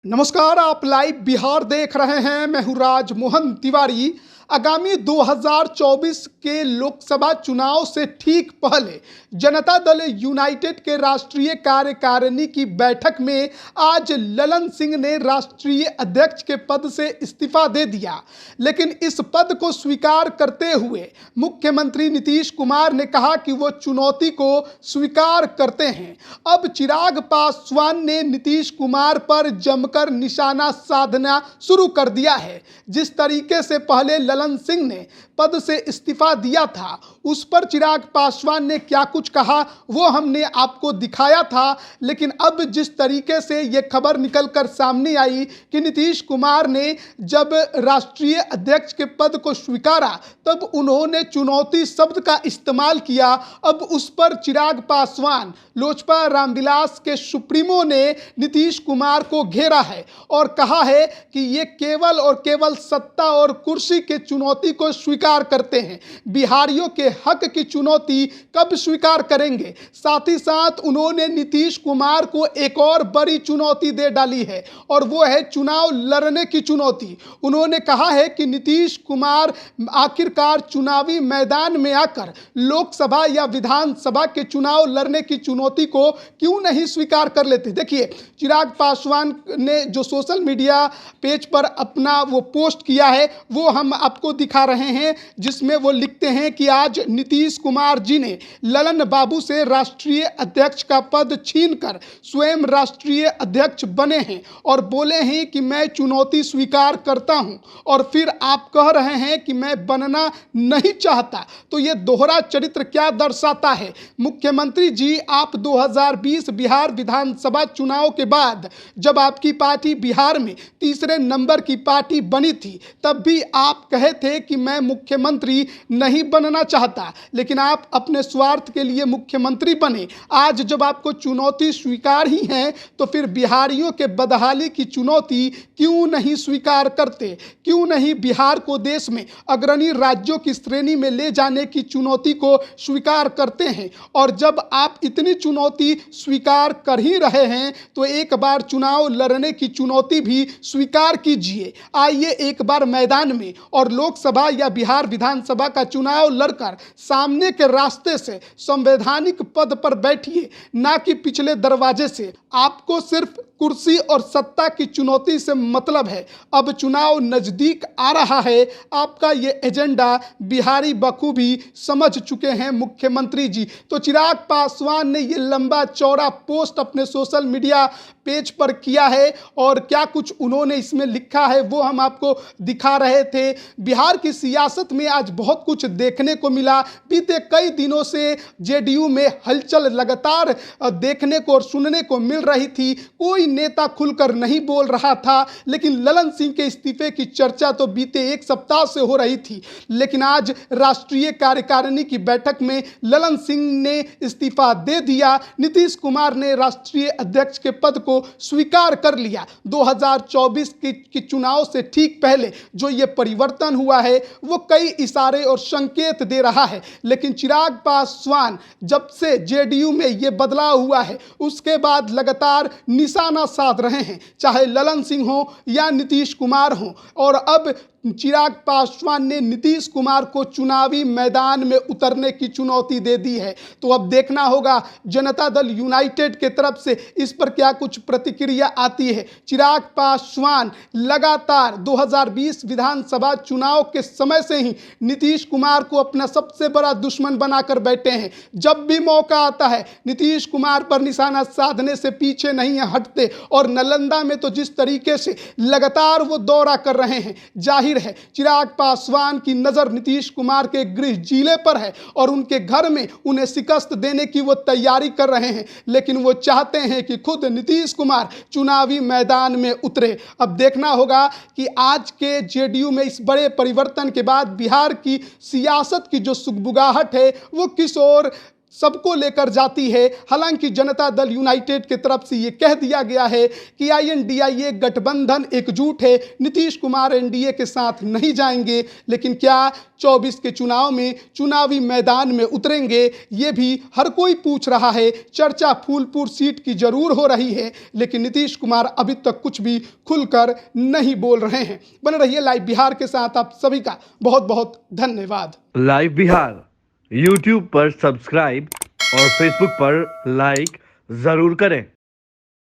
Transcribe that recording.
नमस्कार, आप लाइव बिहार देख रहे हैं। मैं हूं राज मोहन तिवारी। आगामी 2024 के लोकसभा चुनाव से ठीक पहले जनता दल यूनाइटेड के राष्ट्रीय कार्यकारिणी की बैठक में आज ललन सिंह ने राष्ट्रीय अध्यक्ष के पद से इस्तीफा दे दिया। लेकिन इस पद को स्वीकार करते हुए मुख्यमंत्री नीतीश कुमार ने कहा कि वो चुनौती को स्वीकार करते हैं। अब चिराग पासवान ने नीतीश कुमार पर जमकर निशाना साधना शुरू कर दिया है। जिस तरीके से पहले ललन सिंह ने पद से इस्तीफा दिया था, उस पर चिराग पासवान ने क्या कुछ कहा वो हमने आपको दिखाया था। लेकिन अब जिस तरीके से ये खबर निकलकर सामने आई कि नीतीश कुमार ने जब राष्ट्रीय अध्यक्ष के पद को स्वीकारा तब उन्होंने चुनौती शब्द का इस्तेमाल किया। अब उस पर चिराग पासवान, लोजपा रामविलास के सुप्रीमो ने नीतीश कुमार को घेरा है और कहा है कि ये केवल और केवल सत्ता और कुर्सी के चुनौती को स्वीकार करते हैं। बिहारियों के हक की चुनौती कब स्वीकार करेंगे? साथ ही साथ उन्होंने नीतीश कुमार को एक और बड़ी चुनौती दे डाली है और वो है चुनाव लड़ने की चुनौती। उन्होंने कहा है कि नीतीश कुमार आखिरकार चुनावी मैदान में आकर लोकसभा या विधानसभा के चुनाव लड़ने की चुनौती को क्यों नहीं स्वीकार कर लेते। देखिए, चिराग पासवान ने जो सोशल मीडिया पेज पर अपना वो पोस्ट किया है वो हम आपको दिखा रहे हैं, जिसमें वो लिखते हैं कि आज नीतीश कुमार जी ने ललन बाबू से राष्ट्रीय अध्यक्ष का पद छीनकर स्वयं राष्ट्रीय अध्यक्ष बने हैं और बोले हैं कि मैं चुनौती स्वीकार करता हूं, और फिर आप कह रहे हैं कि मैं बनना नहीं चाहता। तो ये दोहरा चरित्र क्या दर्शाता है? मुख्यमंत्री जी, आप 2020 बिहार विधानसभा चुनाव के बाद जब आपकी पार्टी बिहार में तीसरे नंबर की पार्टी बनी थी, तब भी आप कहे थे कि मैं मुख्यमंत्री नहीं बनना चाहता, लेकिन आप अपने स्वार्थ के लिए मुख्यमंत्री बने। आज जब आपको चुनौती स्वीकार ही है तो फिर बिहारियों के बदहाली की चुनौती क्यों नहीं स्वीकार करते? क्यों नहीं बिहार को देश में अग्रणी राज्यों की श्रेणी में ले जाने की चुनौती को स्वीकार करते हैं? और जब आप इतनी चुनौती स्वीकार कर ही रहे हैं तो एक बार चुनाव लड़ने की चुनौती भी स्वीकार कीजिए। आइए एक बार मैदान में और लोकसभा या बिहार विधानसभा का चुनाव लड़कर सामने के रास्ते से संवैधानिक पद पर बैठिए, ना कि पिछले दरवाजे से। आपको सिर्फ कुर्सी और सत्ता की चुनौती से मतलब है। अब चुनाव नजदीक आ रहा है, आपका ये एजेंडा बिहारी बखूबी समझ चुके हैं मुख्यमंत्री जी। तो चिराग पासवान ने ये लंबा चौड़ा पोस्ट अपने सोशल मीडिया पेज पर किया है और क्या कुछ उन्होंने इसमें लिखा है वो हम आपको दिखा रहे थे। बिहार की सियासत में आज बहुत कुछ देखने को मिला। बीते कई दिनों से जेडीयू में हलचल लगातार देखने को और सुनने को मिल रही थी। कोई नेता खुलकर नहीं बोल रहा था, लेकिन ललन सिंह के इस्तीफे की चर्चा तो बीते एक सप्ताह से हो रही थी। लेकिन आज राष्ट्रीय कार्यकारिणी की बैठक में ललन सिंह ने इस्तीफा दे दिया। नीतीश कुमार ने राष्ट्रीय अध्यक्ष के पद को स्वीकार कर लिया। 2024 के चुनाव से ठीक पहले जो ये परिवर्तन हुआ है वो कई इशारे और संकेत दे रहा है। लेकिन चिराग पासवान जब से जेडीयू में ये बदलाव हुआ है उसके बाद लगातार निशाना साध रहे हैं, चाहे ललन सिंह हो या नीतीश कुमार हो। और अब चिराग पासवान ने नीतीश कुमार को चुनावी मैदान में उतरने की चुनौती दे दी है। तो अब देखना होगा जनता दल यूनाइटेड के तरफ से इस पर क्या कुछ प्रतिक्रिया आती है। चिराग पासवान लगातार 2020 विधानसभा चुनाव के समय से ही नीतीश कुमार को अपना सबसे बड़ा दुश्मन बनाकर बैठे हैं। जब भी मौका आता है नीतीश कुमार पर निशाना साधने से पीछे नहीं हटते। और नालंदा में तो जिस तरीके से लगातार वो दौरा कर रहे हैं, जाहिर है चिराग पासवान की नजर नीतीश कुमार के गृह जिले पर है और उनके घर में उन्हें शिकस्त देने की वो तैयारी कर रहे हैं। लेकिन वो चाहते हैं कि खुद नीतीश कुमार चुनावी मैदान में उतरे। अब देखना होगा कि आज के जेडीयू में इस बड़े परिवर्तन के बाद बिहार की सियासत की जो सुगबुगाहट है वो किस ओर सबको लेकर जाती है। हालांकि जनता दल यूनाइटेड की तरफ से ये कह दिया गया है कि INDIA गठबंधन एकजुट है, नीतीश कुमार एनडीए के साथ नहीं जाएंगे। लेकिन क्या 24 के चुनाव में चुनावी मैदान में उतरेंगे, ये भी हर कोई पूछ रहा है। चर्चा फूलपुर सीट की जरूर हो रही है, लेकिन नीतीश कुमार अभी तक कुछ भी खुलकर नहीं बोल रहे हैं। बने रहिए लाइव बिहार के साथ। आप सभी का बहुत बहुत धन्यवाद। लाइव बिहार YouTube पर सब्सक्राइब और Facebook पर लाइक जरूर करें।